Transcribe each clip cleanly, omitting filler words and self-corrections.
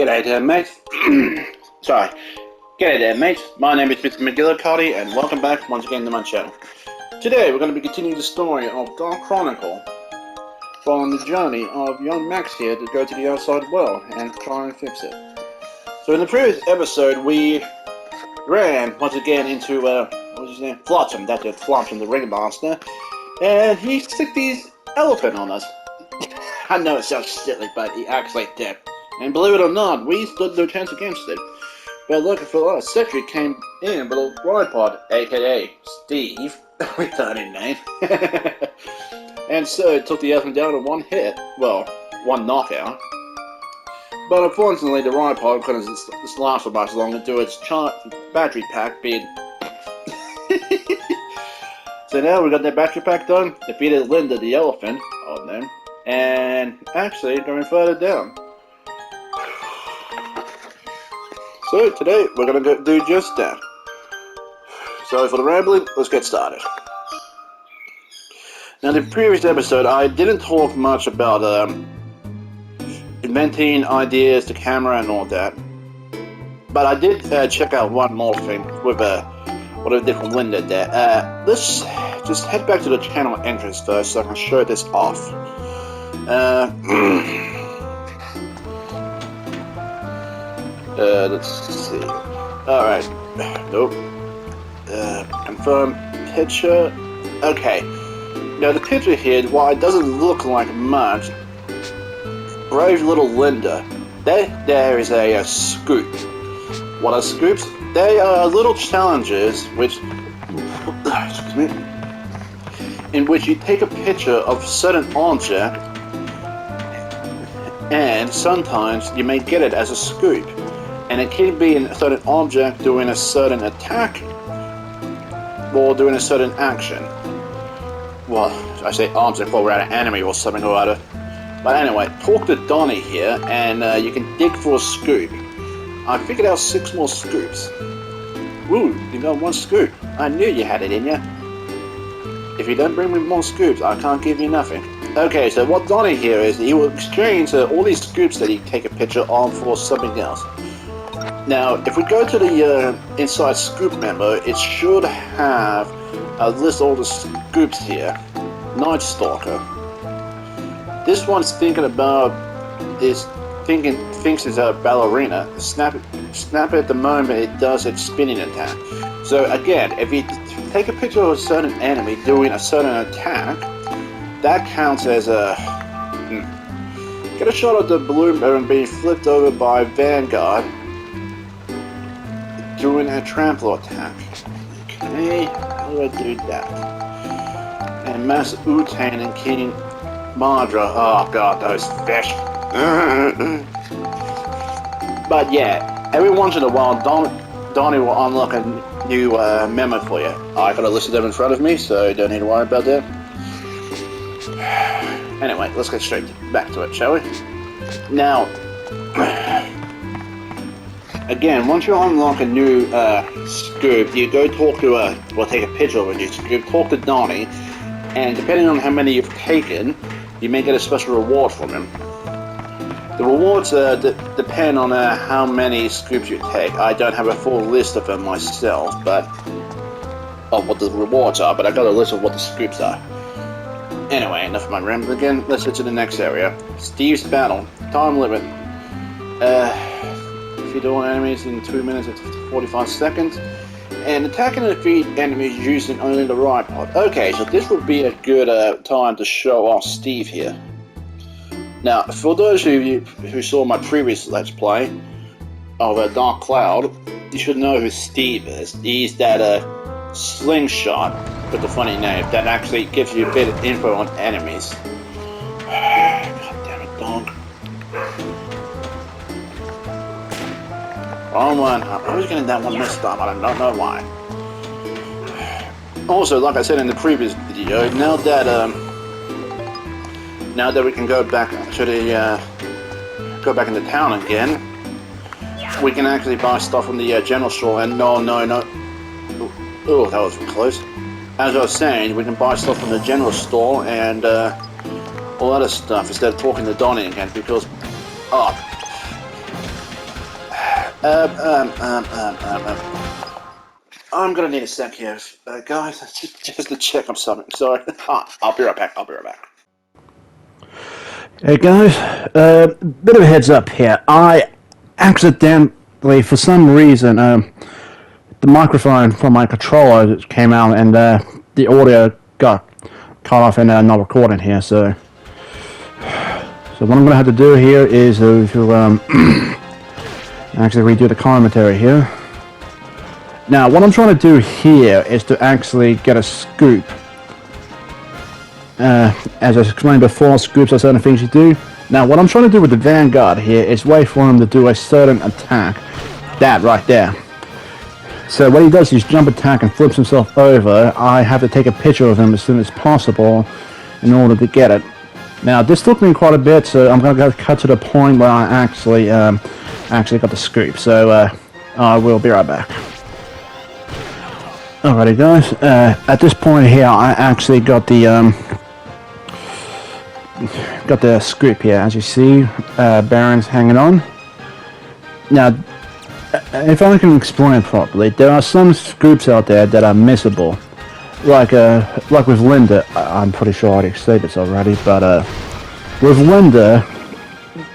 G'day there, mate. Sorry. G'day there, mate. My name is Mr. Magilla-cutti, and welcome back once again to my channel. Today, we're going to be continuing the story of Dark Chronicle, following the journey of young Max here to go to the outside world and try and fix it. So in the previous episode, we ran once again into, what was his name? Flotsam, that's it, Flotsam, the ringmaster, and he sticked his elephant on us. I know it sounds silly, but he actually did. And believe it or not, we stood no chance against it. But lucky for us, Cedric came in with a tripod, aka Steve, returning name. And so it took the elephant down in one hit, well, one knockout. But unfortunately, the tripod couldn't last for much longer due to its battery pack being... So now we got that battery pack done, defeated Linda the elephant, odd name, and actually going further down. So today we're going to do just that. Sorry for the rambling, let's get started. Now in the previous episode I didn't talk much about inventing ideas, the camera and all that. But I did check out one more thing with what I did from Linda there. Let's just head back to the channel entrance first so I can show this off. Let's see. Alright. Nope. Confirm picture. Okay. Now the picture here, while it doesn't look like much, brave little Linda, there is a scoop. What are scoops? They are little challenges which, excuse me, in which you take a picture of a certain object, and sometimes you may get it as a scoop. And it can be a certain object doing a certain attack or doing a certain action. Well, I say object, or rather enemy or something or other. But anyway, talk to Donnie here and you can dig for a scoop. I figured out 6 more scoops. Woo, you got 1 scoop. I knew you had it in ya. If you don't bring me more scoops, I can't give you nothing. Okay, so what Donnie here is, he will exchange all these scoops that he take a picture of for something else. Now, if we go to the inside scoop memo, it should have a list of all the scoops here. Night Stalker. This one's thinking about thinks it's a ballerina. Snap at the moment it does its spinning attack. So again, if you take a picture of a certain enemy doing a certain attack, that counts as a... Get a shot of the balloon and being flipped over by Vanguard doing a trample attack. Okay, how do I do that? And Mass Utane and King Madra. Oh god, those fish. But yeah, every once in a while, Donnie will unlock a new memo for you. I got a list of them in front of me, so you don't need to worry about that. Anyway, let's get straight back to it, shall we? Now, again, once you unlock a new scoop, you go talk to well, take a picture of a new scoop, talk to Donnie, and depending on how many you've taken, you may get a special reward from him. The rewards depend on how many scoops you take. I don't have a full list of them myself, but of what the rewards are, but I got a list of what the scoops are. Anyway, enough of my rambling again. Let's head to the next area. Steve's battle. Time limit. If you do enemies in 2 minutes, it's 45 seconds. And attacking and defeat enemies using only the right pod. Okay, so this would be a good time to show off Steve here. Now, for those of you who saw my previous Let's Play of Dark Cloud, you should know who Steve is. He's that slingshot with the funny name that actually gives you a bit of info on enemies. God damn it, dog. Wrong one. I was getting that one messed up. I don't know why. Also, like I said in the previous video, now that we can go back to the go back into town again, we can actually buy stuff from the general store. And no. Oh, that was close. As I was saying, we can buy stuff from the general store and all other stuff instead of talking to Donnie again because, oh, I'm gonna need a sec here, guys. Just to check. I'm sorry. I'll be right back. Hey guys, bit of a heads up here. I accidentally, for some reason, the microphone from my controller came out and the audio got cut off and not recording here. So what I'm gonna have to do here is to actually redo the commentary here. Now, what I'm trying to do here is to actually get a scoop. As I explained before, scoops are certain things you do. Now, what I'm trying to do with the Vanguard here is wait for him to do a certain attack. That right there. So what he does is jump attack and flips himself over. I have to take a picture of him as soon as possible in order to get it. Now, this took me quite a bit, so I'm going to cut to the point where I actually got the scoop. So I will be right back. Alrighty guys, at this point here I actually got the scoop here. As you see, Baron's hanging on. Now, if I can explain properly, there are some scoops out there that are missable. Like with Linda, I'm pretty sure I already said this already, but with Linda,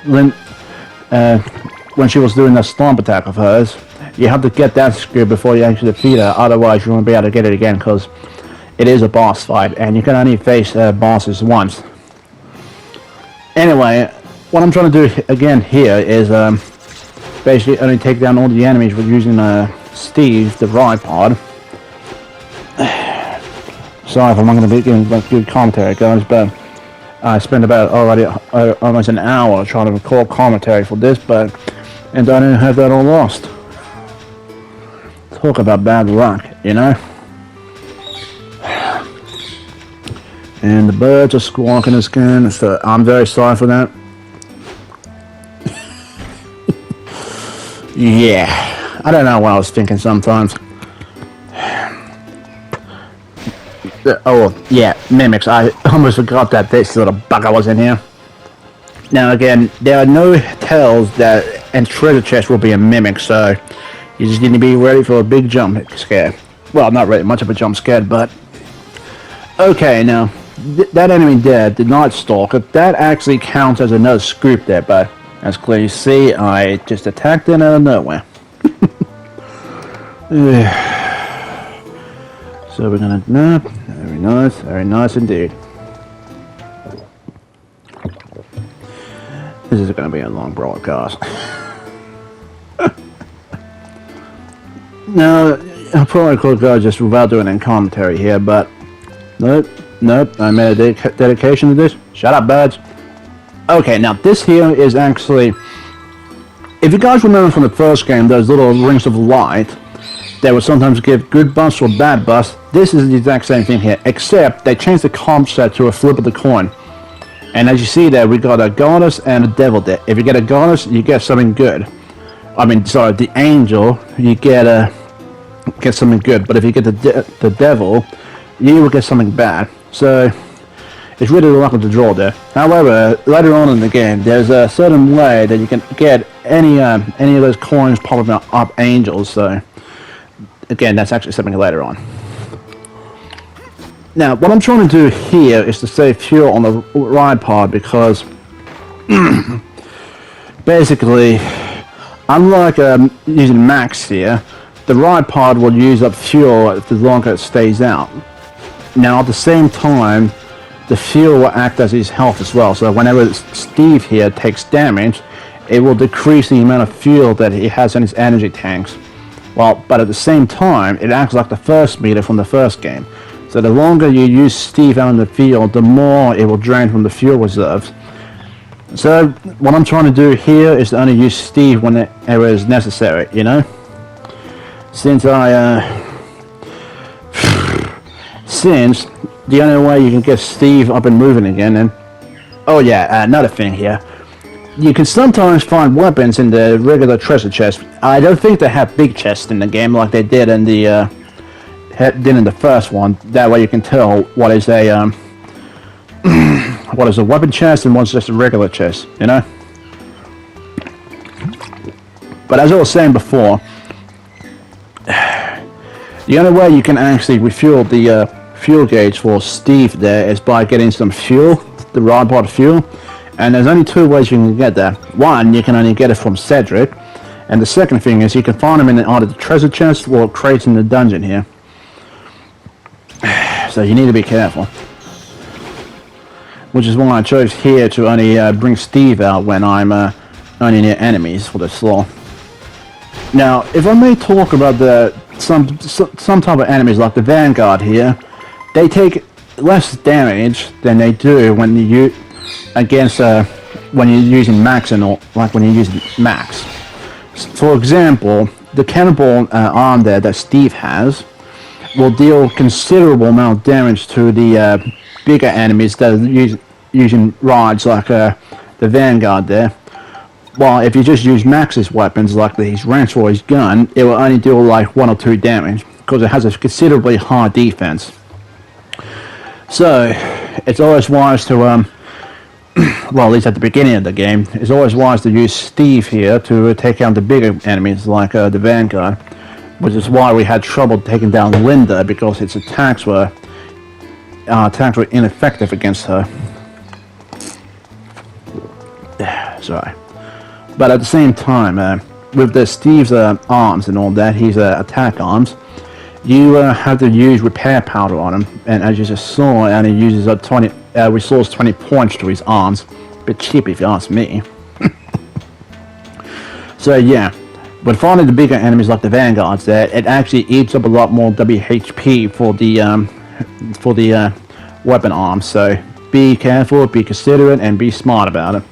when she was doing that stomp attack of hers, you have to get that scoop before you actually defeat her, otherwise you won't be able to get it again, because it is a boss fight, and you can only face bosses once. Anyway, what I'm trying to do again here is basically only take down all the enemies with using Steve, the ride pod. Sorry if I'm not going to be giving good commentary, guys, but I spent about almost an hour trying to record commentary for this, and I didn't have that all lost. Talk about bad luck, you know? And the birds are squawking again, so I'm very sorry for that. Yeah, I don't know what I was thinking sometimes. Oh, yeah, mimics. I almost forgot that this little bugger was in here. Now again, there are no tells that and treasure chest will be a mimic, so you just need to be ready for a big jump scare. Well, not really much of a jump scare, but... Okay, now, that enemy there, the Night Stalker, that actually counts as another scoop there, but as clearly you see, I just attacked it out of nowhere. So we're gonna... No, very nice indeed. This is gonna be a long broadcast. Now, I probably could go just without doing any commentary here, but nope, I made a dedication to this. Shut up, birds. Okay, now this here is actually, if you guys remember from the first game, those little rings of light that would sometimes give good buffs or bad buffs, this is the exact same thing here, except they changed the comp set to a flip of the coin. And as you see there, we got a goddess and a devil there. If you get a goddess, you get something good. I mean, sorry, the angel, you get something good, but if you get the devil, you will get something bad. So it's really luck of the draw there. However, later on in the game, there's a certain way that you can get any of those coins popping up angels. So again, that's actually something later on. Now, what I'm trying to do here is to save fuel on the ride pod, because basically, unlike using Max here, the ride pod will use up fuel the longer it stays out. Now, at the same time, the fuel will act as his health as well. So whenever Steve here takes damage, it will decrease the amount of fuel that he has in his energy tanks. Well, but at the same time, it acts like the first meter from the first game. So the longer you use Steve out in the field, the more it will drain from the fuel reserves. So what I'm trying to do here is to only use Steve whenever is necessary, you know? Since since the only way you can get Steve up and moving again, and oh yeah, another thing here, you can sometimes find weapons in the regular treasure chest. I don't think they have big chests in the game like they did in the first one. That way you can tell what is a what is a weapon chest and what's just a regular chest, you know? But as I was saying before, the only way you can actually refuel the fuel gauge for Steve there is by getting some fuel, the right part of fuel. And there's only two ways you can get that. One, you can only get it from Cedric. And the second thing is you can find them in either the treasure chest or crates in the dungeon here. So you need to be careful. Which is why I chose here to only bring Steve out when I'm only near enemies for this law. Now, if I may talk about some type of enemies like the Vanguard here, they take less damage than they do when you against when you're using Max and all, like when you're using Max. For example, the cannonball arm there that Steve has will deal considerable amount of damage to the bigger enemies that are using rides like the Vanguard there. While if you just use Max's weapons like his wrench or his gun, it will only deal like 1 or 2 damage because it has a considerably high defense. So it's always wise to well, at least at the beginning of the game, it's always wise to use Steve here to take out the bigger enemies like the Vanguard, which is why we had trouble taking down Linda because its attacks were ineffective against her. Sorry. But at the same time, with the Steve's arms and all that, his attack arms, you have to use repair powder on him, and as you just saw, and he uses restores 20 points to his arms. A bit cheap if you ask me. So yeah, but finding the bigger enemies like the Vanguards there, it actually eats up a lot more WHP for the weapon arms. So be careful, be considerate, and be smart about it.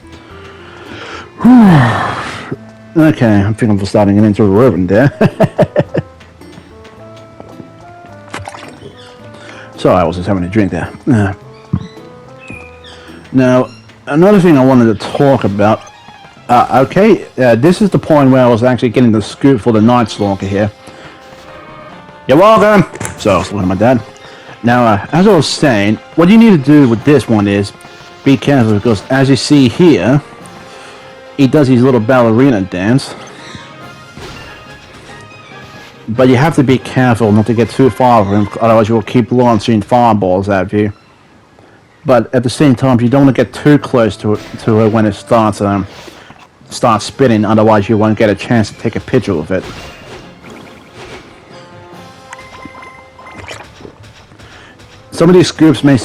Okay, I think I'm starting to into a ribbon there. Sorry, I was just having a drink there. Now, another thing I wanted to talk about. This is the point where I was actually getting the scoop for the Night Stalker here. You're welcome! So I was looking at my dad. Now, as I was saying, what you need to do with this one is be careful because as you see here, he does his little ballerina dance. But you have to be careful not to get too far of him, otherwise you will keep launching fireballs at you. But at the same time, you don't want to get too close to it when it starts spinning, otherwise you won't get a chance to take a picture of it. Some of these scoops may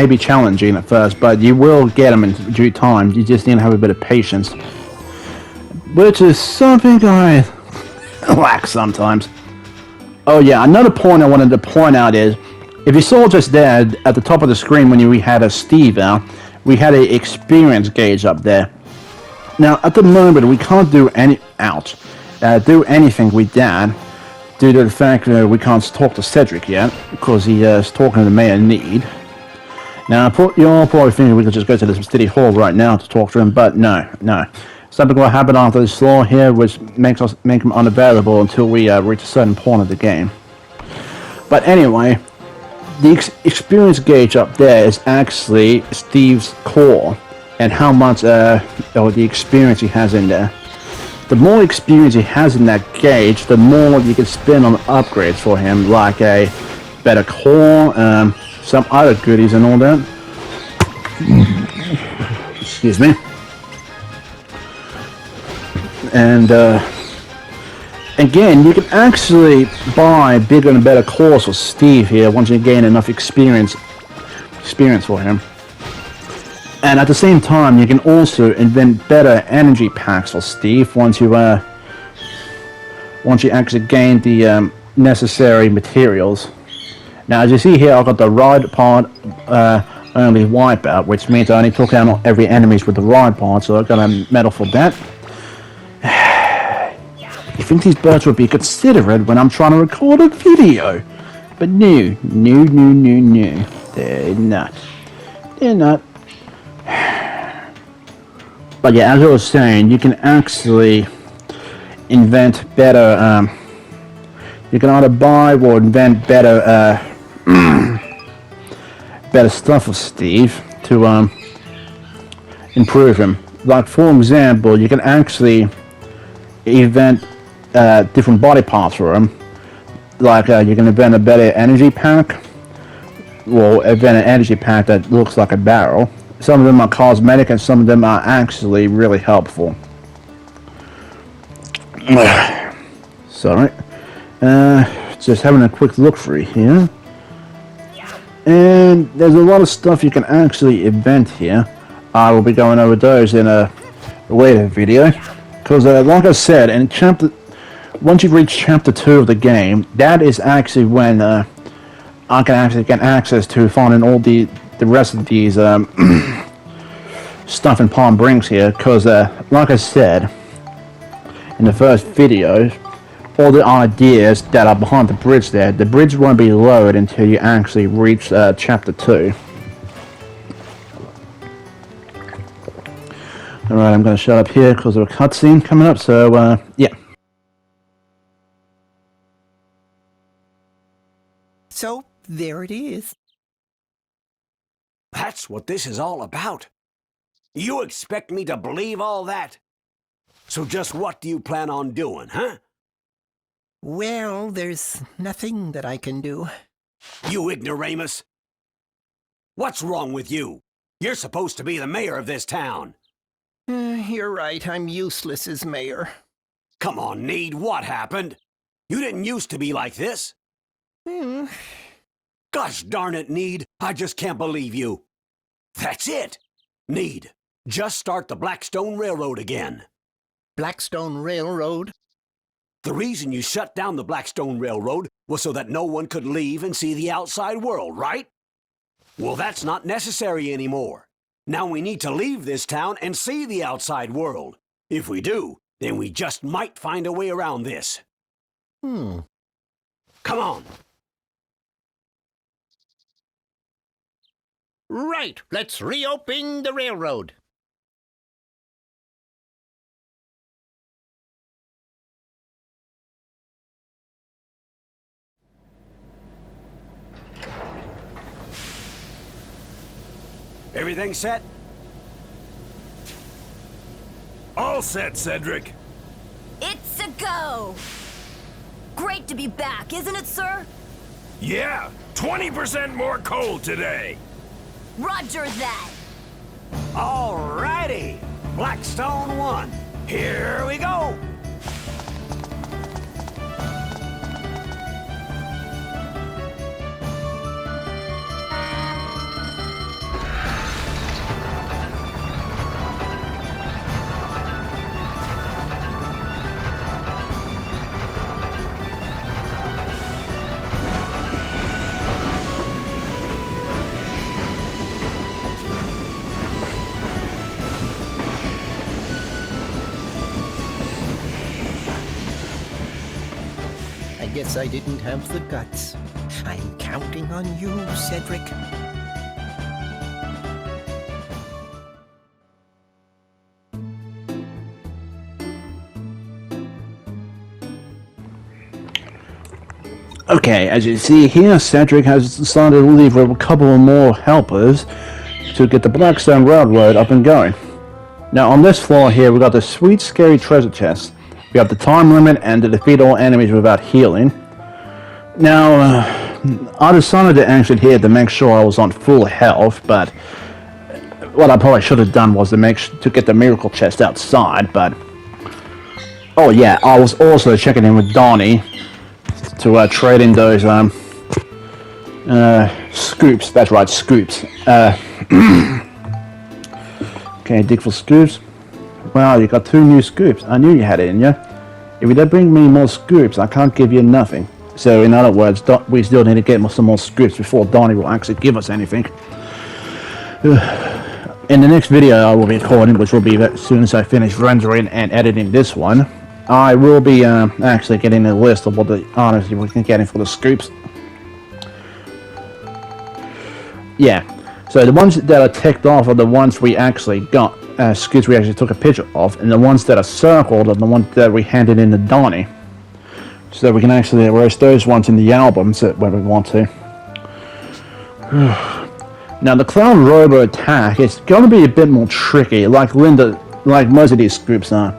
be challenging at first, but you will get them in due time. You just need to have a bit of patience, which is something I lack sometimes. Oh yeah, another point I wanted to point out is, if you saw just there at the top of the screen when we had a Steve out, we had an experience gauge up there. Now at the moment we can't do anything with that due to the fact that we can't talk to Cedric yet because he is talking to Mayor Need. Now you're probably thinking we could just go to the city hall right now to talk to him, but no. Something will happen after this law here which make him unavailable until we reach a certain point of the game. But anyway, the experience gauge up there is actually Steve's core and how much or the experience he has in there. The more experience he has in that gauge, the more you can spend on upgrades for him, like a better core, some other goodies and all that. Excuse me. And again, you can actually buy bigger and better cores for Steve here once you gain enough experience for him. And at the same time, you can also invent better energy packs for Steve once you actually gain the necessary materials. Now, as you see here, I've got the ride part only wipeout, which means I only took out every enemies with the ride part, so I've got a medal for that. You think these birds would be considerate when I'm trying to record a video, but no, they're not. But yeah, as I was saying, you can actually invent better, you can either buy or invent better, better stuff for Steve to improve him. Like for example, you can actually event different body parts for them. Like you can invent a better energy pack, or invent an energy pack that looks like a barrel. Some of them are cosmetic and some of them are actually really helpful. Sorry. Just having a quick look through here. And there's a lot of stuff you can actually invent here. I will be going over those in a later video. Because like I said, in once you reach chapter 2 of the game, that is actually when I can actually get access to finding all the rest of these stuff in Palm Springs here. Because like I said in the first video, all the ideas that are behind the bridge there, the bridge won't be lowered until you actually reach chapter 2. Alright, I'm going to shut up here because of a cutscene coming up, so yeah. So, there it is. That's what this is all about. You expect me to believe all that? So just what do you plan on doing, huh? Well, there's nothing that I can do. You ignoramus! What's wrong with you? You're supposed to be the mayor of this town. You're right, I'm useless as mayor. Come on, Need, what happened? You didn't used to be like this. Gosh darn it, Need, I just can't believe you. That's it! Need, just start the Blackstone Railroad again. Blackstone Railroad? The reason you shut down the Blackstone Railroad was so that no one could leave and see the outside world, right? Well, that's not necessary anymore. Now we need to leave this town and see the outside world. If we do, then we just might find a way around this. Come on. Right, let's reopen the railroad. Everything set? All set, Cedric. It's a go! Great to be back, isn't it, sir? Yeah, 20% more coal today. Roger that! Alrighty! Blackstone 1. Here we go! I guess I didn't have the guts. I'm counting on you, Cedric. Okay, as you see here, Cedric has decided to leave with a couple of more helpers to get the Blackstone Railroad up and going. Now on this floor here, we got the sweet scary treasure chest. We have the time limit and to defeat all enemies without healing. Now, I decided to exit here to make sure I was on full health, but what I probably should have done was to get the miracle chest outside, but... Oh yeah, I was also checking in with Donnie to trade in those scoops. That's right, scoops. Okay, dig for scoops. Wow, you got 2 new scoops. I knew you had it in you. If you don't bring me more scoops, I can't give you nothing. So, in other words, we still need to get some more scoops before Donnie will actually give us anything. In the next video I will be recording, which will be as soon as I finish rendering and editing this one, I will be actually getting a list of what the items we can get in for the scoops. Yeah, so the ones that are ticked off are the ones we actually got. Scoops we actually took a picture of, and the ones that are circled are the ones that we handed in to Donnie. So we can actually erase those ones in the albums when we want to. Now the Clown Robo attack is going to be a bit more tricky, like most of these scoops are.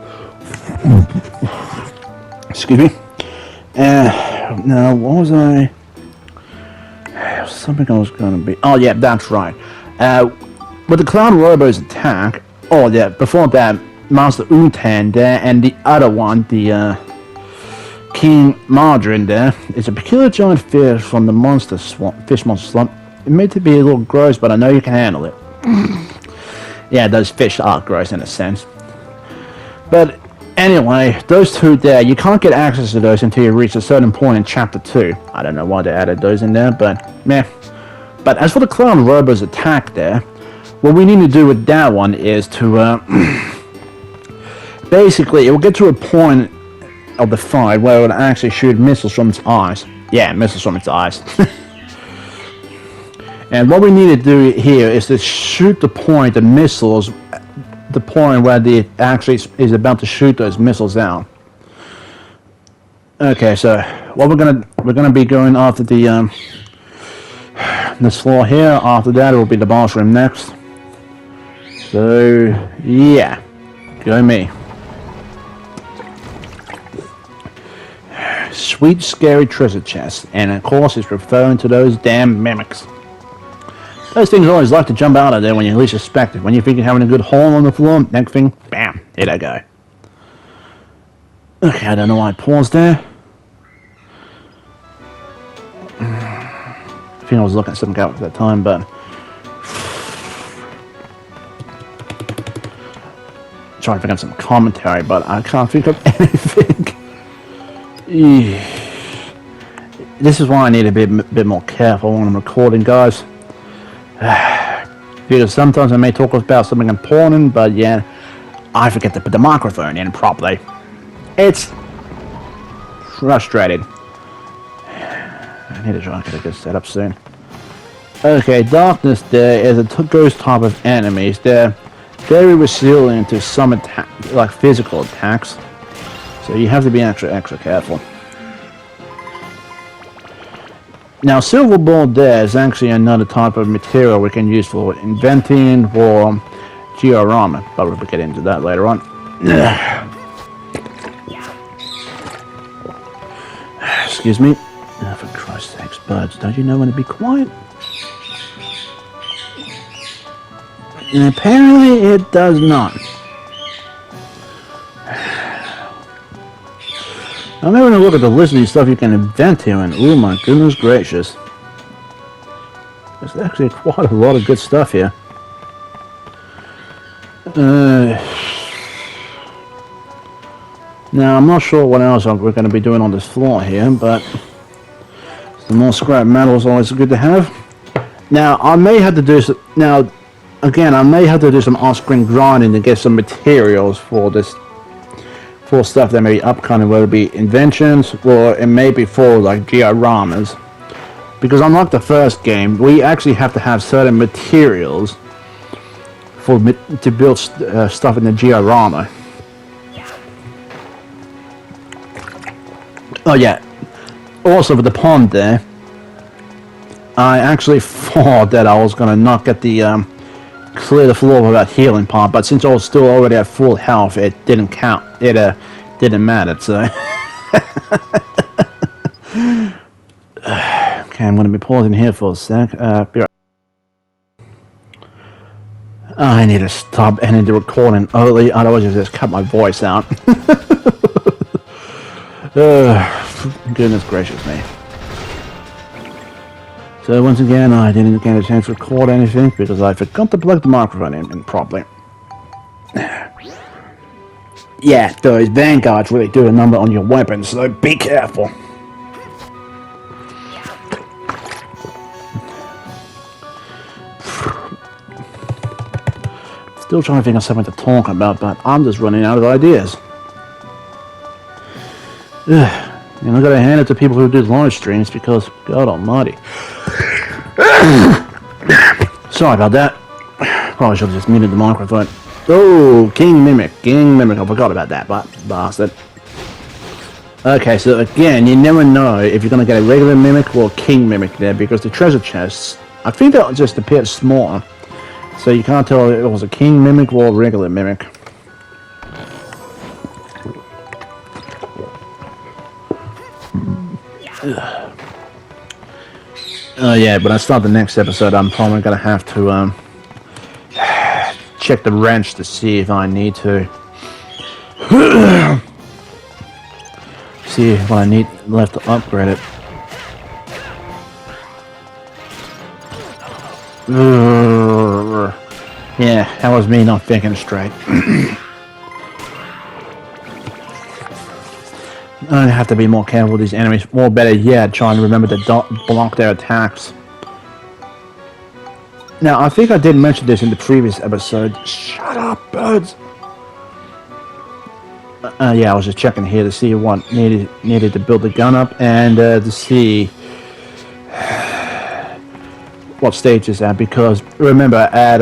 Excuse me. Now, what was I? Something I was going to be. Oh, yeah, that's right. With the Cloud Robo's attack. Oh, yeah, before that, Master Untan there, and the other one, the King Margarine there, is a peculiar giant fish from the monster swamp, fish monster swamp. It may be a little gross, but I know you can handle it. Yeah, those fish are gross in a sense. But anyway, those two there, you can't get access to those until you reach a certain point in Chapter 2. I don't know why they added those in there, but meh. But as for the Clown Robo's attack there, what we need to do with that one is to, basically, it will get to a point of the fight where it will actually shoot missiles from its eyes. Yeah, missiles from its eyes. And what we need to do here is to shoot the point, the missiles, the point where the actually is about to shoot those missiles out. Okay, so what we're gonna be going after the this floor here. After that, it will be the boss room next. So yeah, go me. Sweet, scary treasure chest, and of course, it's referring to those damn mimics. Those things always like to jump out of there when you least suspect it. When you think you're having a good hole on the floor, next thing, bam, here they go. Okay, I don't know why I paused there. I think I was looking at something out at that time, but... trying to think of some commentary, but I can't think of anything. This is why I need to be a bit more careful when I'm recording, guys. Because sometimes I may talk about something important, but yeah, I forget to put the microphone in properly. It's frustrating. I need to try and get a good setup soon. Okay, darkness there is a ghost type of enemies. They're very resilient to some attack, like physical attacks. So you have to be extra careful. Now, silver ball there is actually another type of material we can use for inventing or diorama, but we'll get into that later on. Excuse me. Oh, for Christ's sakes, buds, don't you know when to be quiet? And apparently it does not. I'm having a look at the list of these stuff you can invent here, and oh my goodness gracious. There's actually quite a lot of good stuff here. Now, I'm not sure what else we're going to be doing on this floor here, but the more scrap metal is always good to have. Now, I may have to do some... Now, again, I may have to do some off-screen grinding to get some materials for this... for stuff that may be upcoming, whether it be inventions or it may be for like dioramas. Because unlike the first game, we actually have to have certain materials for to build stuff in the diorama. Oh yeah. Also with the pond there, I actually thought that I was gonna not get the clear the floor without healing part, but since I was still already at full health, it didn't count. It didn't matter, so... Okay, I'm going to be pausing here for a sec. Be right. I need to stop ending the recording early, otherwise I'll just cut my voice out. Goodness gracious me. So once again, I didn't get a chance to record anything because I forgot to plug the microphone in properly. Yeah, those vanguards really do a number on your weapons, so be careful. Still trying to think of something to talk about, but I'm just running out of ideas. And I gotta hand it to people who do live streams because, God almighty. Sorry about that. Probably should have just muted the microphone. Oh, King Mimic, I forgot about that, bastard. Okay, so again, you never know if you're gonna get a regular Mimic or a King Mimic there because the treasure chests, I think that just appeared smaller. So you can't tell if it was a King Mimic or a regular Mimic. Yeah, when I start the next episode, I'm probably gonna have to check the wrench to see if I need to see what I need left to upgrade it. Yeah, that was me not thinking straight. I have to be more careful with these enemies. Or better yet, try and remember to block their attacks. Now, I think I did mention this in the previous episode. Shut up, birds! Yeah, I was just checking here to see what needed to build the gun up and to see what stage it's at. Because remember, at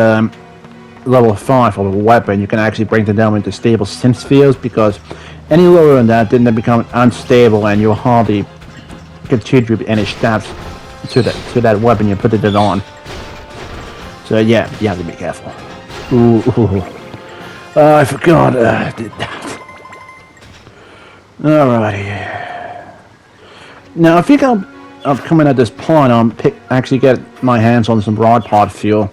level 5 of a weapon, you can actually bring them down into stable spheres. Because any lower than that, then they become unstable, and you hardly contribute any stats to that weapon you put it on. So yeah, you have to be careful. Ooh. I forgot. Did that. Alrighty. Now I think I'm coming at this point. Actually get my hands on some ride pod fuel.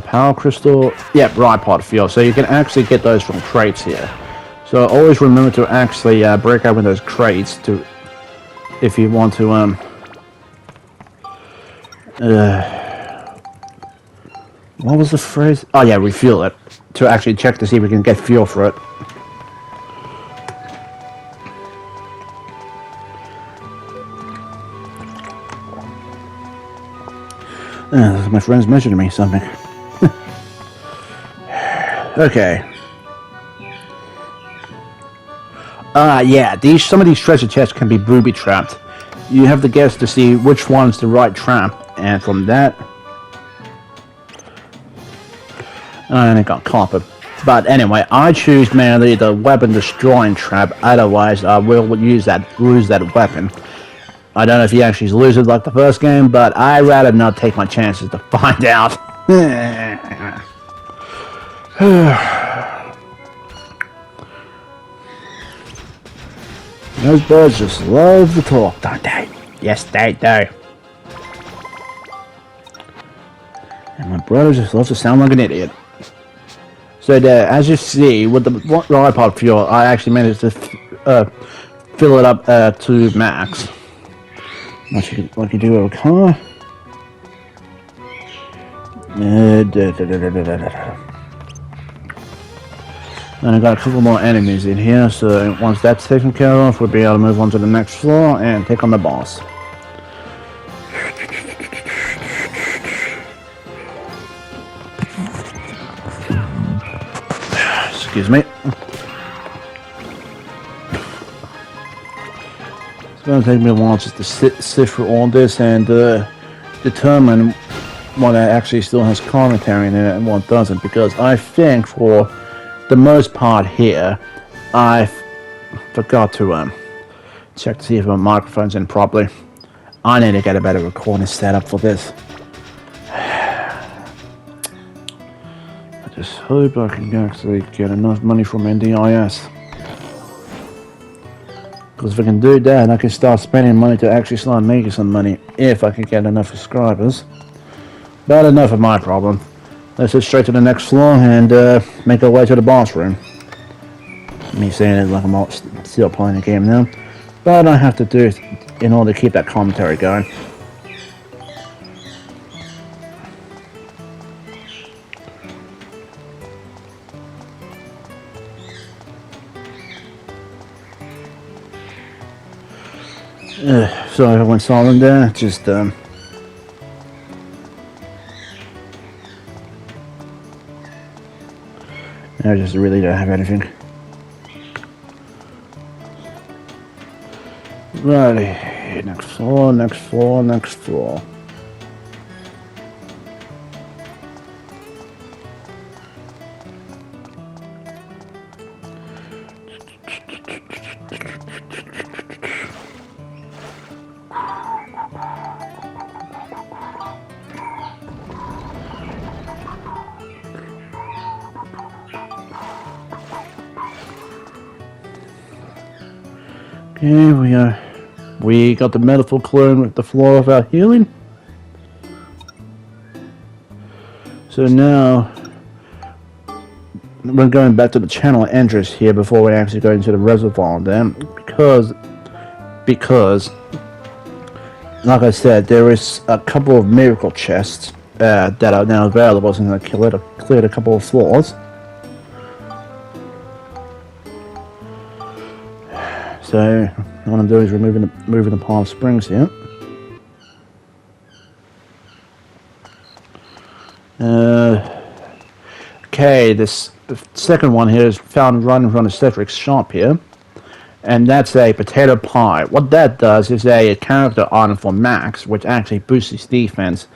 Power crystal. Yeah, ride pod fuel. So you can actually get those from crates here. So always remember to actually break open those crates if you want to what was the phrase? Oh yeah, refuel it. To actually check to see if we can get fuel for it. My friend's mentioning me something. Okay. Yeah, some of these treasure chests can be booby trapped. You have to guess to see which one's the right trap, and from that, and it got copper. But anyway, I choose mainly the weapon destroying trap. Otherwise, I will lose that weapon. I don't know if he actually loses like the first game, but I'd rather not take my chances to find out. Those birds just love to talk, don't they? Yes, they do. And my brother just loves to sound like an idiot. So as you see, with the ride pod fuel, I actually managed to fill it up to max. Like you do with a car. And I got a couple more enemies in here, so once that's taken care of, we'll be able to move on to the next floor and take on the boss. Excuse me. It's going to take me a while just to sift through all this and determine what actually still has commentary in it and what doesn't, because I think for the most part here, I forgot to check to see if my microphone's in properly. I need to get a better recording setup for this. I just hope I can actually get enough money from NDIS. Because if I can do that, I can start spending money to actually start making some money if I can get enough subscribers. But enough of my problem. Let's head straight to the next floor and make our way to the boss room. Me saying it like I'm still playing the game now. But I have to do it in order to keep that commentary going. So if I went silent there, just I just really don't have anything. Righty, next floor, next floor, next floor. Okay, we got the metaphor clone with the floor of our healing. So now we're going back to the channel entrance here before we actually go into the reservoir then, because like I said, there is a couple of miracle chests that are now available, so I'm going to clear a couple of floors. So what I'm doing is moving the Palm Springs here. Okay, the second one here is found right in front of Cedric's shop here, and that's a potato pie. What that does is a character item for Max, which actually boosts his defense.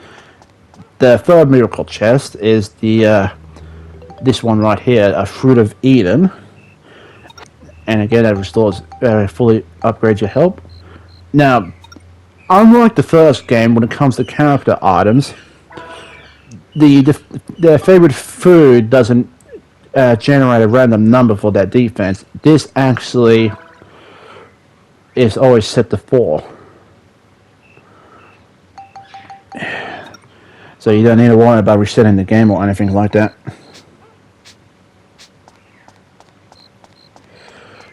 The third miracle chest is this one right here, a Fruit of Eden, and again that restores fully upgrades your health. Now, unlike the first game, when it comes to character items, their favorite food doesn't generate a random number for that defense. This actually is always set to 4. So you don't need to worry about resetting the game or anything like that.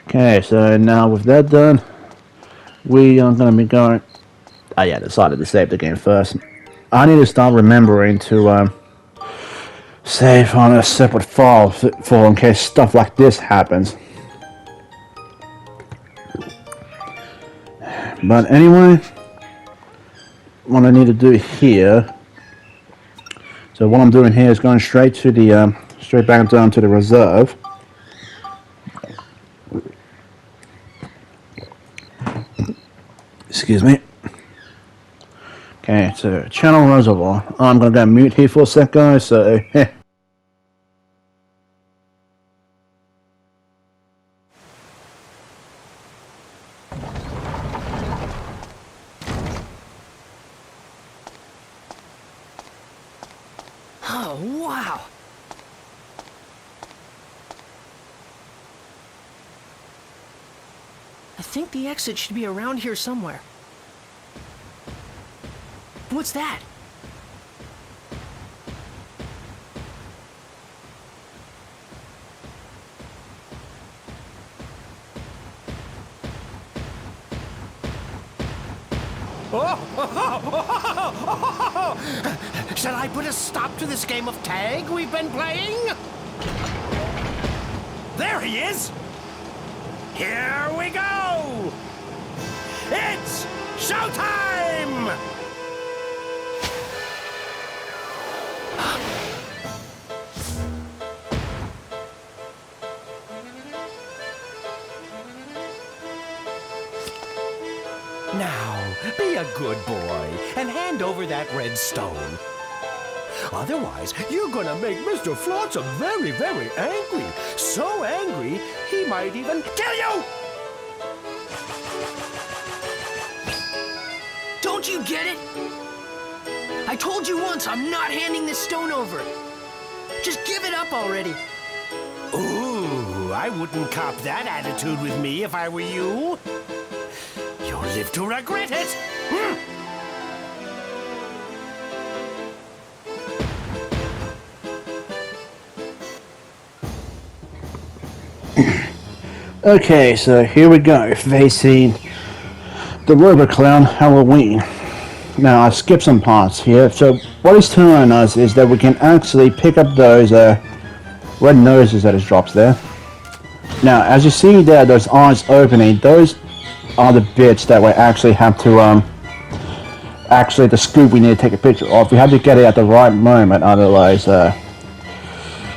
Okay, so now with that done, we are going to be going... Oh yeah, I decided to save the game first. I need to start remembering to save on a separate file for in case stuff like this happens. But anyway, what I need to do here... So what I'm doing here is going straight to the straight back down to the reserve. Excuse me. Okay, so channel reservoir. I'm gonna go mute here for a sec, guys. So. Oh, wow! I think the exit should be around here somewhere. What's that? Shall I put a stop to this game of tag we've been playing? There he is! Here we go! It's showtime! Now, be a good boy and hand over that red stone. Otherwise, you're gonna make Mr. Flotsam very, very angry. So angry, he might even kill you! Don't you get it? I told you once I'm not handing this stone over. Just give it up already. Ooh, I wouldn't cop that attitude with me if I were you. You'll live to regret it. Okay, so here we go, facing the Robo-Clown Halloween. Now, I skipped some parts here, so what he's telling us is that we can actually pick up those red noses that he drops there. Now, as you see there, those eyes opening, those are the bits that we actually have to, actually the scoop we need to take a picture of. We have to get it at the right moment, otherwise it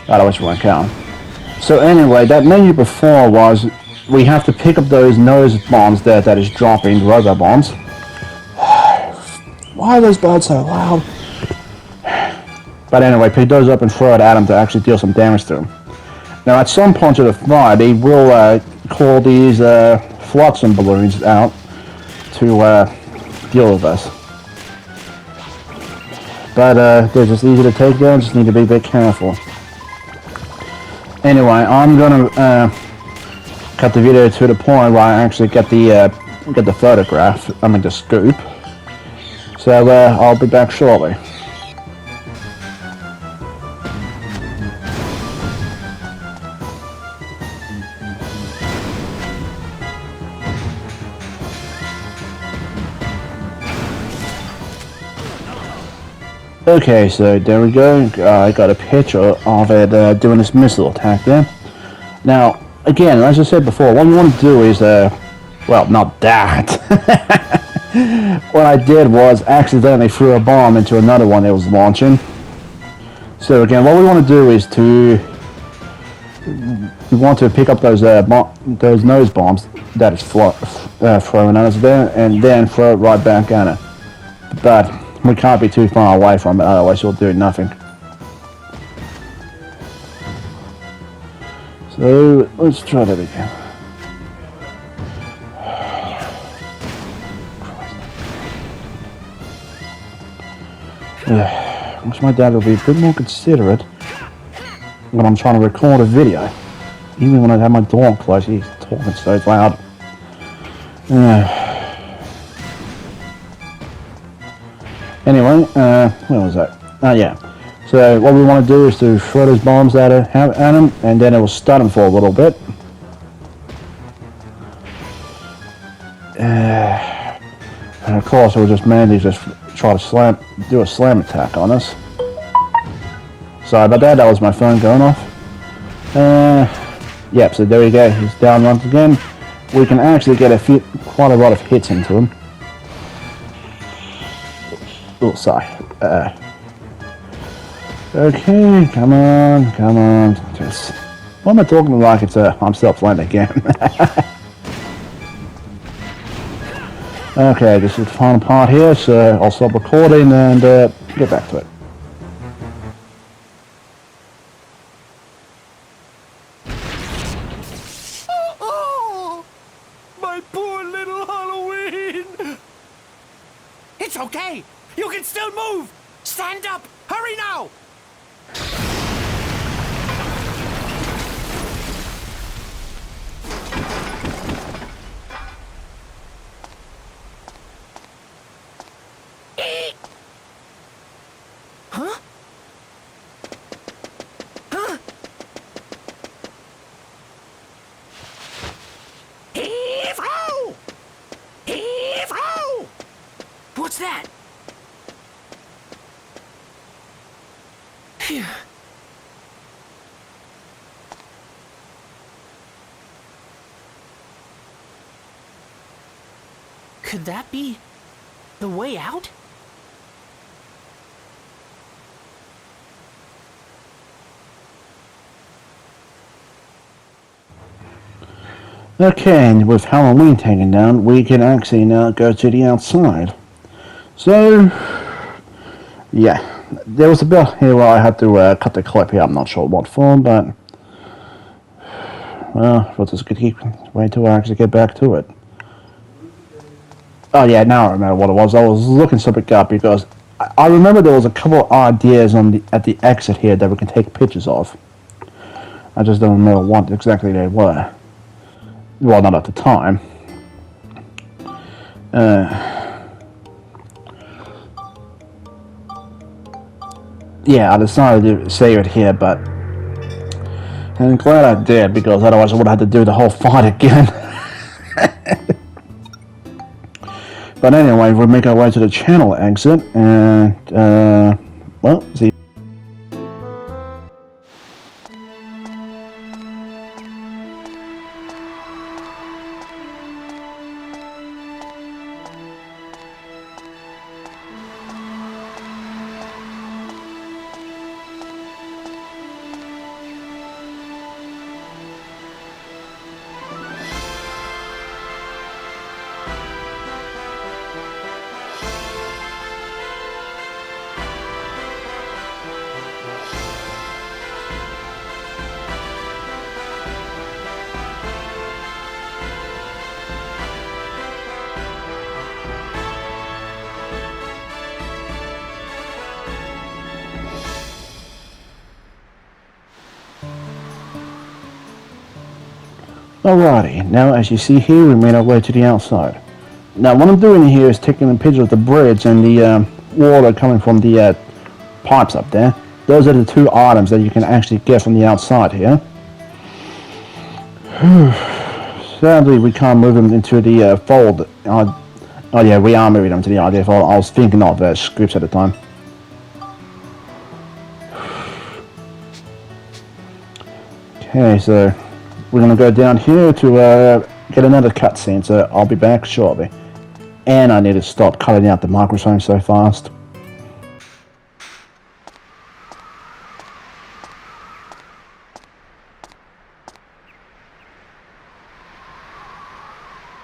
won't count. So anyway, that menu before was we have to pick up those nose bombs there that is dropping, robo bombs. Why are those birds so loud? But anyway, pick those up and throw it at him to actually deal some damage to him. Now at some point of the fight, he will call these flotsam balloons out to deal with us. But they're just easy to take down, just need to be a bit careful. Anyway, I'm gonna cut the video to the point where I actually get the photograph. I mean the scoop. So I'll be back shortly. Okay, so there we go. I got a picture of it doing this missile attack there. Now, again, as I said before, what we want to do is, well, not that. What I did was accidentally threw a bomb into another one that was launching. So again, what we want to do is we want to pick up those nose bombs that is throwing at us there, and then throw it right back at it. But we can't be too far away from it, otherwise we'll do nothing. So let's try that again. I wish my dad would be a bit more considerate when I'm trying to record a video. Even when I have my door closed, he's talking so loud. Anyway, where was that? Oh yeah. So what we want to do is to throw those bombs at him, and then it will stun him for a little bit. And of course, it will just mainly just try to do a slam attack on us. Sorry about that. That was my phone going off. Yep. So there we go. He's down once again. We can actually get quite a lot of hits into him. Oh, sorry. Okay, come on. Just, what am I talking like? I'm self-landing again. Okay, this is the final part here, so I'll stop recording and get back to it. Oh, my poor little Halloween! It's okay! You can still move! Stand up! Hurry now! Huh? Huh? Heave-ho! Heave-ho! What's that? Phew. Could that be the way out? Okay, and with Halloween taken down, we can actually now go to the outside. So, yeah, there was a bit here where I had to cut the clip here. I'm not sure what for, but well, we'll just wait till I actually get back to it. Oh yeah, now I remember what it was. I was looking something up because I remember there was a couple of ideas at the exit here that we can take pictures of. I just don't remember what exactly they were. Well, not at the time. Yeah, I decided to save it here, but I'm glad I did, because otherwise I would have had to do the whole fight again. But anyway, we'll make our way to the channel exit, and well, see. Alrighty, now as you see here, we made our way to the outside. Now what I'm doing here is taking a picture of the bridge and the water coming from the pipes up there. Those are the two items that you can actually get from the outside here. Sadly, we can't move them into the fold. Oh yeah, we are moving them to the idea fold. I was thinking of scripts at the time. Okay, so we're gonna go down here to get another cutscene, so I'll be back shortly. And I need to stop cutting out the microphone so fast.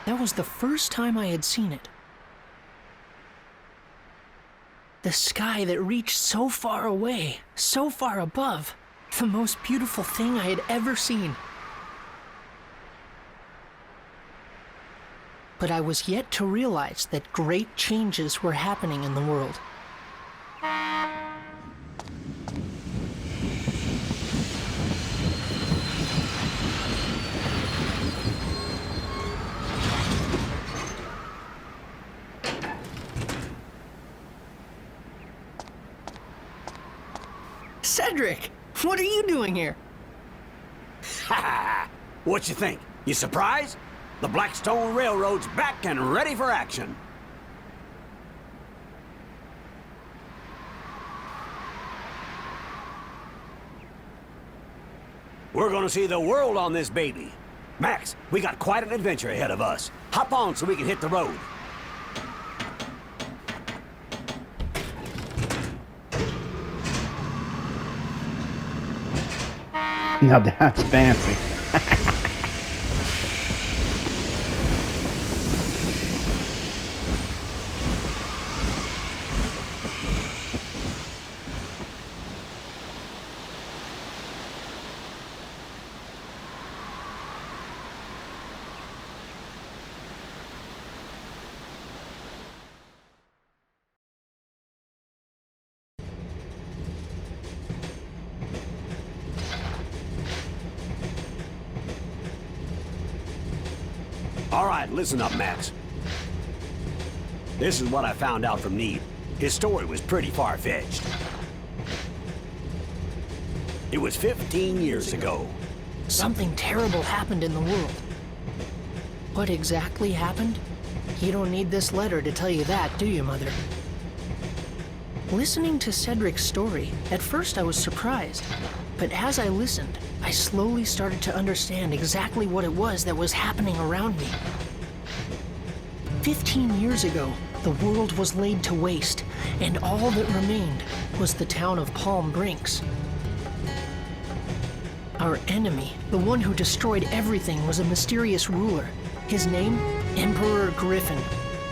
That was the first time I had seen it. The sky that reached so far away, so far above. The most beautiful thing I had ever seen. But I was yet to realize that great changes were happening in the world. Cedric, what are you doing here? Ha! What you think? You surprised? The Blackstone Railroad's back and ready for action. We're gonna see the world on this baby. Max, we got quite an adventure ahead of us. Hop on so we can hit the road. Now that's fancy. All right, listen up, Max. This is what I found out from Need. His story was pretty far-fetched. It was 15 years ago. Something terrible happened in the world. What exactly happened? You don't need this letter to tell you that, do you, Mother? Listening to Cedric's story, at first I was surprised. But as I listened, I slowly started to understand exactly what it was that was happening around me. 15 years ago, the world was laid to waste, and all that remained was the town of Palm Brinks. Our enemy, the one who destroyed everything, was a mysterious ruler. His name, Emperor Griffin.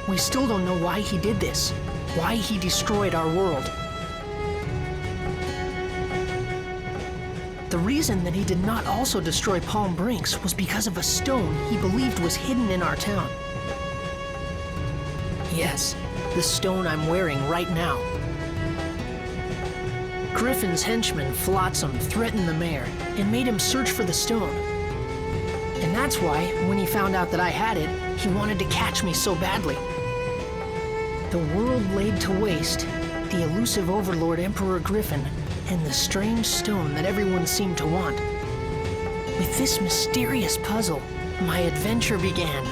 We still don't know why he did this, why he destroyed our world. The reason that he did not also destroy Palm Brinks was because of a stone he believed was hidden in our town. Yes, the stone I'm wearing right now. Griffin's henchman, Flotsam, threatened the mayor and made him search for the stone. And that's why, when he found out that I had it, he wanted to catch me so badly. The world laid to waste, the elusive overlord Emperor Griffin, and the strange stone that everyone seemed to want. With this mysterious puzzle, my adventure began.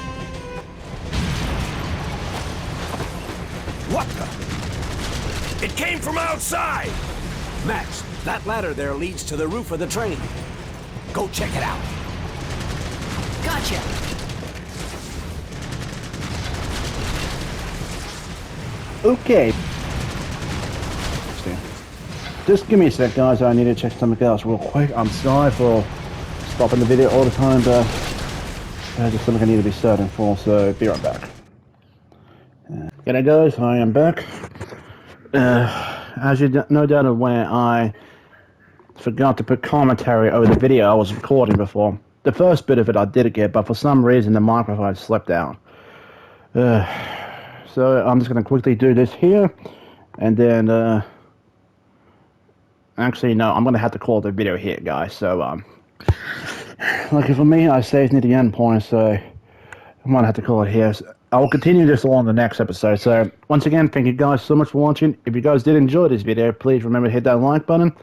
What the? It came from outside! Max, that ladder there leads to the roof of the train. Go check it out. Gotcha! Okay. Just give me a sec, guys. I need to check something else real quick. I'm sorry for stopping the video all the time, but just something I need to be certain for, so be right back. G'day guys, I am back. As you no doubt aware, I forgot to put commentary over the video I was recording before. The first bit of it I did get, but for some reason the microphone slipped out. So I'm just going to quickly do this here, and then actually no, I'm going to have to call the video here, guys. So Lucky for me, I saved near the end point, so I might have to call it here. I will continue this on the next episode. So, once again, thank you guys so much for watching. If you guys did enjoy this video, please remember to hit that like button.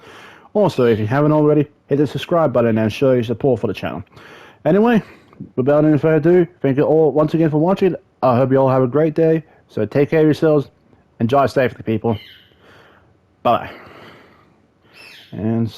Also, if you haven't already, hit the subscribe button and show your support for the channel. Anyway, without any further ado, thank you all once again for watching. I hope you all have a great day. So, take care of yourselves and drive safely, people. Bye. And